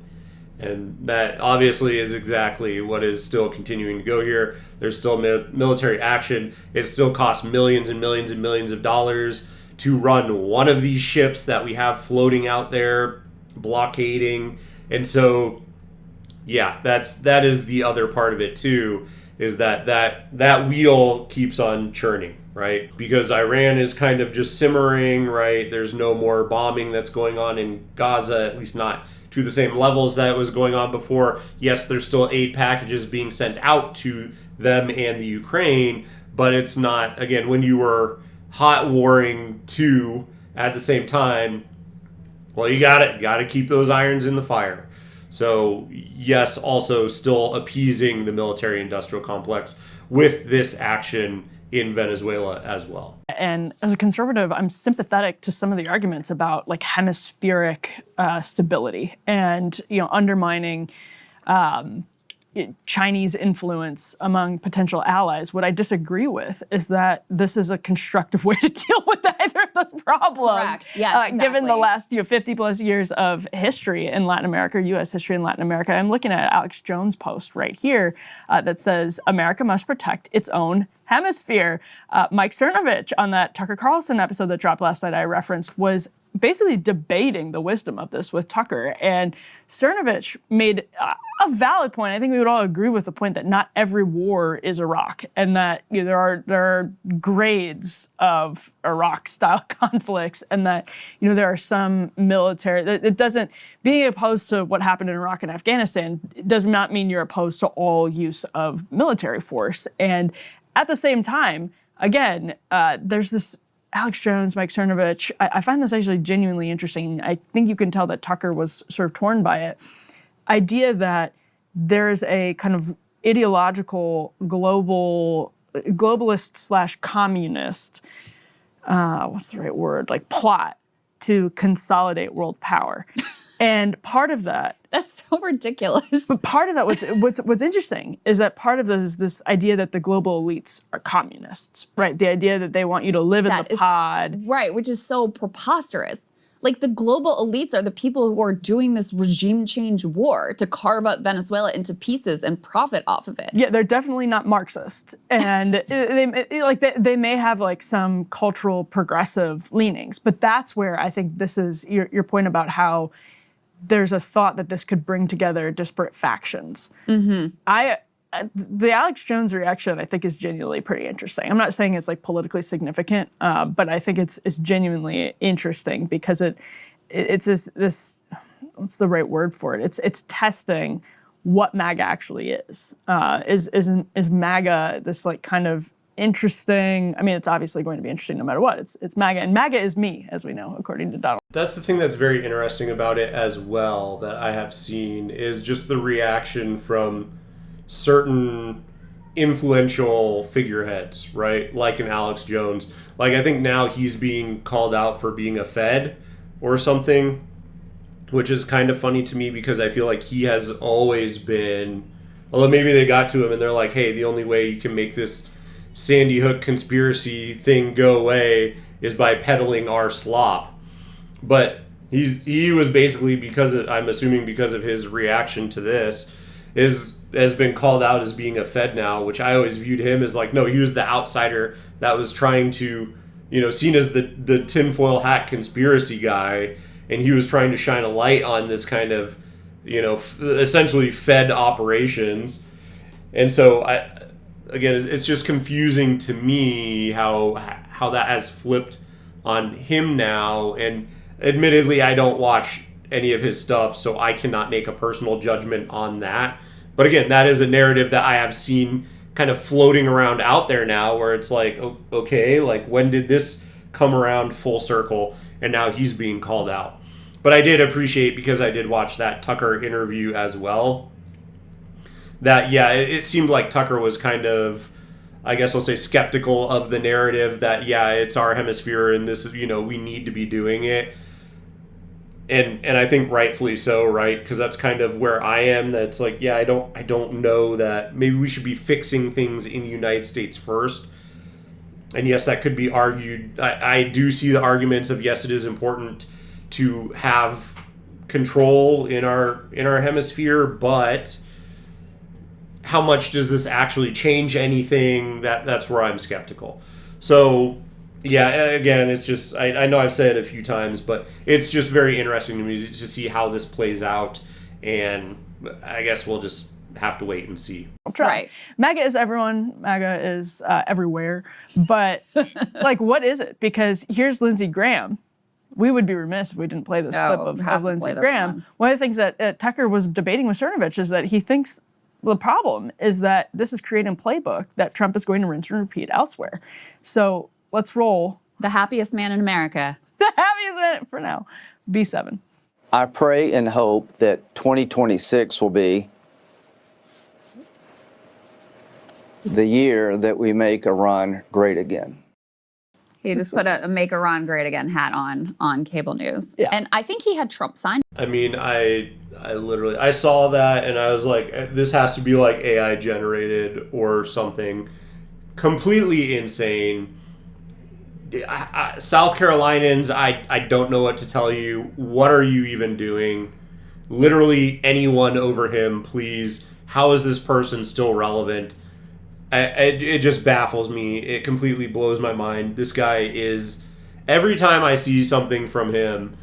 And that obviously is exactly what is still continuing to go here. There's still military action. It still costs millions and millions and millions of dollars to run one of these ships that we have floating out there, blockading. And so, yeah, that is the other part of it too, is that wheel keeps on churning, right? Because Iran is kind of just simmering, right? There's no more bombing that's going on in Gaza, at least not to the same levels that was going on before. Yes, there's still aid packages being sent out to them and the Ukraine, but it's not, again, when you were hot warring two at the same time, well, you got to keep those irons in the fire. So yes, also still appeasing the military-industrial complex with this action in Venezuela as well. And as a conservative, I'm sympathetic to some of the arguments about like hemispheric stability and undermining Chinese influence among potential allies. What I disagree with is that this is a constructive way to deal with either of those problems. Correct. Yes, exactly. Given the last 50 plus years of history in Latin America, U.S. history in Latin America. I'm looking at Alex Jones' post right here that says America must protect its own hemisphere. Mike Cernovich on that Tucker Carlson episode that dropped last night I referenced was basically debating the wisdom of this with Tucker. And Cernovich made a valid point. I think we would all agree with the point that not every war is Iraq, and that there are grades of Iraq-style conflicts, and that there are some military. It doesn't, being opposed to what happened in Iraq and Afghanistan does not mean you're opposed to all use of military force. And at the same time, again, there's this Alex Jones, Mike Cernovich. I find this actually genuinely interesting. I think you can tell that Tucker was sort of torn by it. Idea that there's a kind of ideological globalist / communist, what's the right word? Like plot to consolidate world power. And part of that, that's so ridiculous. But part of that, what's interesting is that part of this is this idea that the global elites are communists, right? The idea that they want you to live in the pod. Right, which is so preposterous. Like, the global elites are the people who are doing this regime change war to carve up Venezuela into pieces and profit off of it. Yeah, they're definitely not Marxist. And they may have like some cultural progressive leanings, but that's where I think this is your point about how there's a thought that this could bring together disparate factions. Mm-hmm. The Alex Jones reaction, I think, is genuinely pretty interesting. I'm not saying it's like politically significant, but I think it's genuinely interesting because it's this what's the right word for it? It's testing what MAGA actually is. Is MAGA this like kind of interesting? I mean, it's obviously going to be interesting no matter what. It's MAGA, and MAGA is me, as we know, according to Donald. That's the thing that's very interesting about it as well that I have seen is just the reaction from certain influential figureheads, right? Like an Alex Jones. Like, I think now he's being called out for being a Fed or something, which is kind of funny to me because I feel like he has always been, although maybe they got to him and they're like, hey, the only way you can make this Sandy Hook conspiracy thing go away is by peddling our slop. But he was basically, I'm assuming because of his reaction to this, has been called out as being a Fed now, which I always viewed him as like, no, he was the outsider that was trying to, seen as the tinfoil hat conspiracy guy, and he was trying to shine a light on this kind of, essentially Fed operations. And so it's just confusing to me how that has flipped on him now. And admittedly, I don't watch any of his stuff, so I cannot make a personal judgment on that. But again, that is a narrative that I have seen kind of floating around out there now where it's like, okay, like when did this come around full circle and now he's being called out? But I did appreciate, because I did watch that Tucker interview as well, that, yeah, it seemed like Tucker was kind of, I guess I'll say, skeptical of the narrative that, yeah, it's our hemisphere and this, we need to be doing it. And I think rightfully so, right? Because that's kind of where I am. That's like, yeah, I don't know that maybe we should be fixing things in the United States first. And yes, that could be argued. I do see the arguments of, yes, it is important to have control in our hemisphere, but how much does this actually change anything? That's where I'm skeptical. So yeah, again, it's just, I know I've said it a few times, but it's just very interesting to me to see how this plays out, and I guess we'll just have to wait and see. Right. MAGA is everyone. MAGA is everywhere. But, like, what is it? Because here's Lindsey Graham. We would be remiss if we didn't play this clip of Lindsey Graham. One of the things that Tucker was debating with Cernovich is that he thinks the problem is that this is creating a playbook that Trump is going to rinse and repeat elsewhere. So let's roll. The happiest man in America. The happiest man for now. B7. I pray and hope that 2026 will be the year that we make Iran great again. He just put a Make Iran Great Again hat on cable news. Yeah. And I think he had Trump signed. I mean, I literally, I saw that and I was like, this has to be like AI generated or something completely insane. South Carolinians, I don't know what to tell you. What are you even doing? Literally anyone over him, please. How is this person still relevant? It just baffles me. It completely blows my mind. This guy is, every time I see something from him,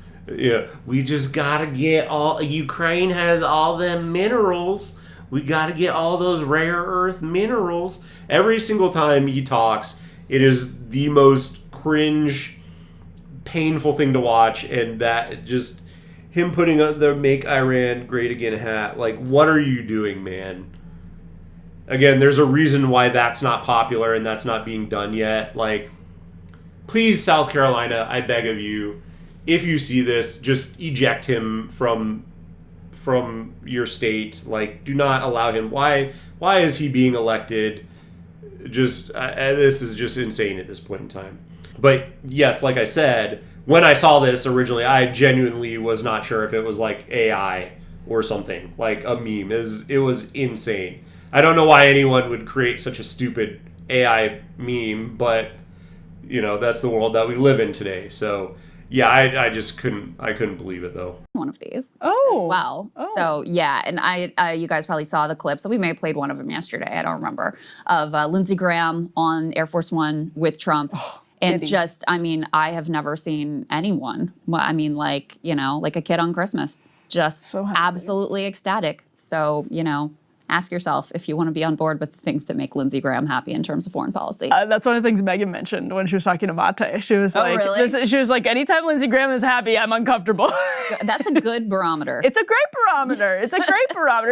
we just gotta get Ukraine has all them minerals. We gotta get all those rare earth minerals. Every single time he talks, it is the most cringe, painful thing to watch, and that just him putting the "Make Iran Great Again" hat. Like, what are you doing, man? Again, there's a reason why that's not popular and that's not being done yet. Like, please, South Carolina, I beg of you, if you see this, just eject him from your state. Like, do not allow him. Why is he being elected? Just this is just insane at this point in time. But yes, like I said, when I saw this originally, I genuinely was not sure if it was like AI or something, like a meme. It was insane. I don't know why anyone would create such a stupid AI meme, but that's the world that we live in today. So yeah, I just couldn't believe it though. One of these as well. So yeah, and you guys probably saw the clip. So we may have played one of them yesterday. I don't remember, of Lindsey Graham on Air Force One with Trump. And I have never seen anyone. Like a kid on Christmas, just so absolutely ecstatic. So ask yourself if you want to be on board with the things that make Lindsey Graham happy in terms of foreign policy. That's one of the things Megyn mentioned when she was talking to Mate. She was she was like, anytime Lindsey Graham is happy, I'm uncomfortable. That's a good barometer. It's a great barometer.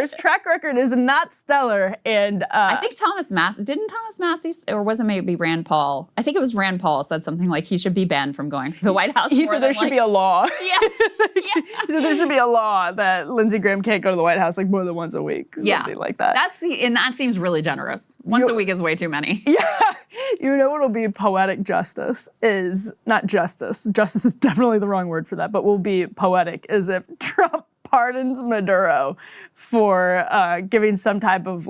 His track record is not stellar. And I think Thomas Massey, or was it maybe Rand Paul? I think it was Rand Paul said something like he should be banned from going to the White House. He said there should be a law. Yeah. He said there should be a law that Lindsey Graham can't go to the White House like more than once a week. Something like that. And that seems really generous. Once a week is way too many. Yeah. What'll be poetic justice is not justice. Justice is definitely the wrong word for that, but will be poetic is if Trump pardons Maduro for giving some type of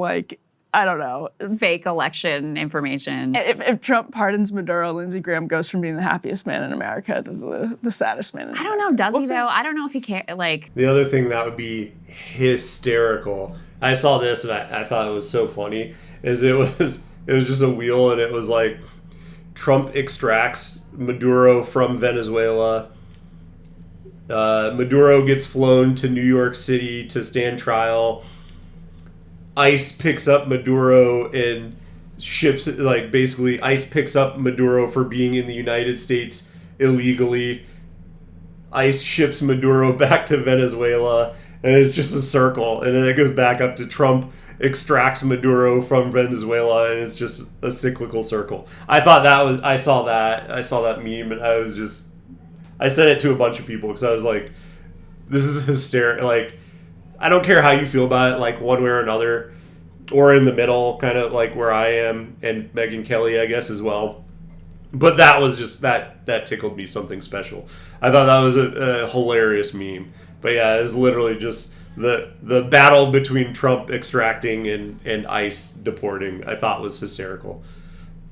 fake election information. If Trump pardons Maduro, Lindsey Graham goes from being the happiest man in America to the saddest man in America. I don't know. Does he though? I don't know if he can. The other thing that would be hysterical. I saw this and I thought it was so funny. It was just a wheel and it was like Trump extracts Maduro from Venezuela. Maduro gets flown to New York City to stand trial. ICE picks up Maduro and ships basically ICE picks up Maduro for being in the United States illegally. ICE ships Maduro back to Venezuela, and it's just a circle, and then it goes back up to Trump extracts Maduro from Venezuela, and it's just a cyclical circle. I saw that meme, and I sent it to a bunch of people because I was like, this is hysterical. Like, I don't care how you feel about it, like one way or another, or in the middle, kind of like where I am, and Megyn Kelly, I guess, as well. But that was just, that tickled me something special. I thought that was a hilarious meme. But yeah, it was literally just the battle between Trump extracting and ICE deporting, I thought was hysterical.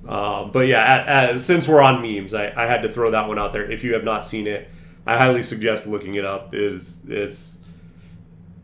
But yeah, since we're on memes, I had to throw that one out there. If you have not seen it, I highly suggest looking it up. It's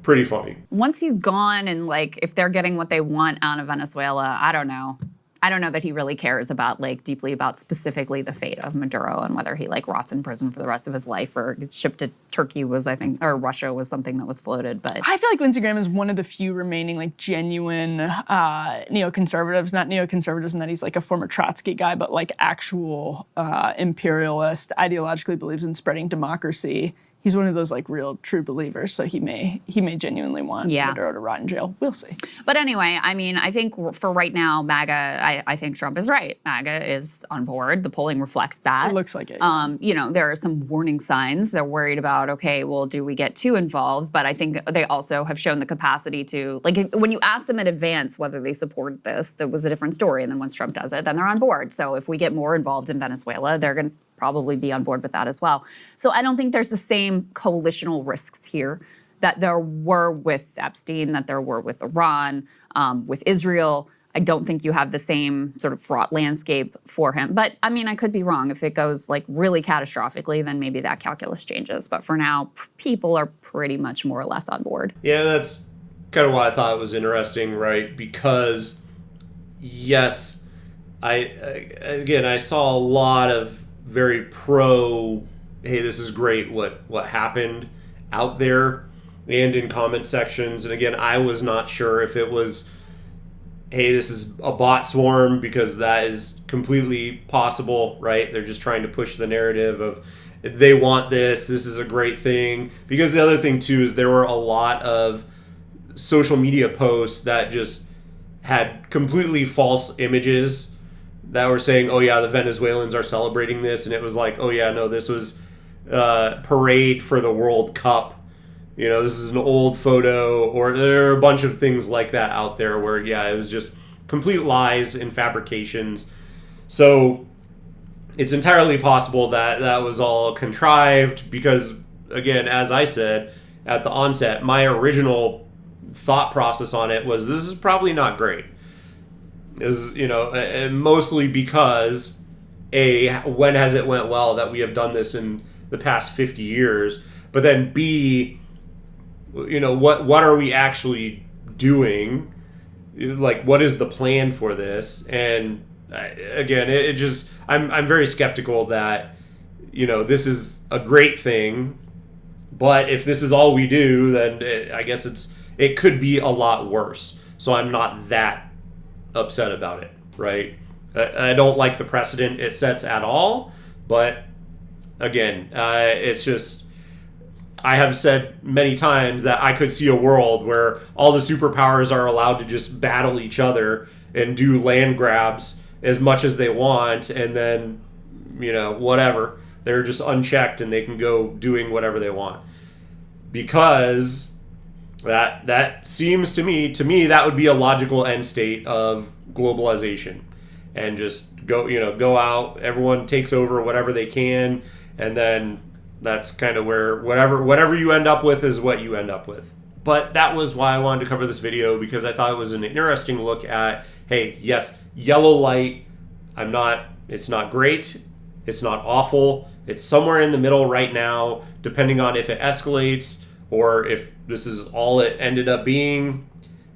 pretty funny. Once he's gone and if they're getting what they want out of Venezuela, I don't know. I don't know that he really cares about deeply about specifically the fate of Maduro and whether he rots in prison for the rest of his life or gets shipped to Turkey or Russia was something that was floated. But I feel like Lindsey Graham is one of the few remaining genuine neoconservatives, not neoconservatives in that he's a former Trotsky guy, but actual imperialist, ideologically believes in spreading democracy. He's one of those real true believers, so he may genuinely want Maduro to rot in jail. We'll see. But anyway, I think for right now, MAGA, I think Trump is right. MAGA is on board. The polling reflects that. It looks like it. There are some warning signs. They're worried about, okay, well, do we get too involved? But I think they also have shown the capacity to, when you ask them in advance whether they support this, that was a different story. And then once Trump does it, then they're on board. So if we get more involved in Venezuela, they're going to probably be on board with that as well. So I don't think there's the same coalitional risks here that there were with Epstein, that there were with Iran, with Israel. I don't think you have the same sort of fraught landscape for him. But I could be wrong. If it goes really catastrophically, then maybe that calculus changes. But for now, people are pretty much more or less on board. Yeah, that's kind of why I thought it was interesting, right? Because yes, I saw a lot of very pro, hey, this is great what happened out there and in comment sections. And again, I was not sure if it was, hey, this is a bot swarm, because that is completely possible, right? They're just trying to push the narrative of they want this is a great thing. Because the other thing too is there were a lot of social media posts that just had completely false images that were saying, oh yeah, the Venezuelans are celebrating this, and it was like, oh yeah, no, this was parade for the World Cup. You know, this is an old photo, or there are a bunch of things like that out there where, yeah, it was just complete lies and fabrications. So it's entirely possible that that was all contrived because, again, as I said at the onset, my original thought process on it was this is probably not great. And mostly because, A, when has it went well that we have done this in the past 50 years? But then B, what are we actually doing? Like, what is the plan for this? And again, I'm very skeptical that, this is a great thing. But if this is all we do, then I guess it could be a lot worse. So I'm not that upset about it, right? I don't like the precedent it sets at all. But again, it's just, I have said many times that I could see a world where all the superpowers are allowed to just battle each other and do land grabs as much as they want, and then, whatever. They're just unchecked and they can go doing whatever they want. Because that seems to me that would be a logical end state of globalization. And just go out, everyone takes over whatever they can, and then that's kind of where whatever you end up with is what you end up with. But that was why I wanted to cover this video, because I thought it was an interesting look at, hey, yes, yellow light, it's not great, it's not awful, it's somewhere in the middle right now, depending on if it escalates or if this is all it ended up being,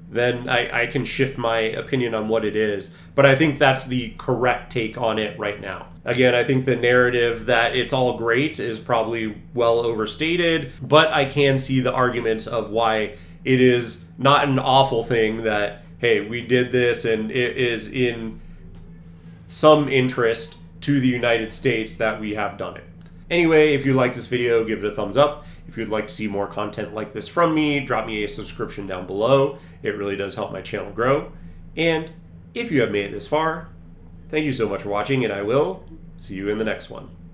then I can shift my opinion on what it is. But I think that's the correct take on it right now. Again, I think the narrative that it's all great is probably well overstated, but I can see the arguments of why it is not an awful thing that, hey, we did this and it is in some interest to the United States that we have done it. Anyway, if you like this video, give it a thumbs up. If you'd like to see more content like this from me, drop me a subscription down below. It really does help my channel grow. And if you have made it this far, thank you so much for watching, and I will see you in the next one.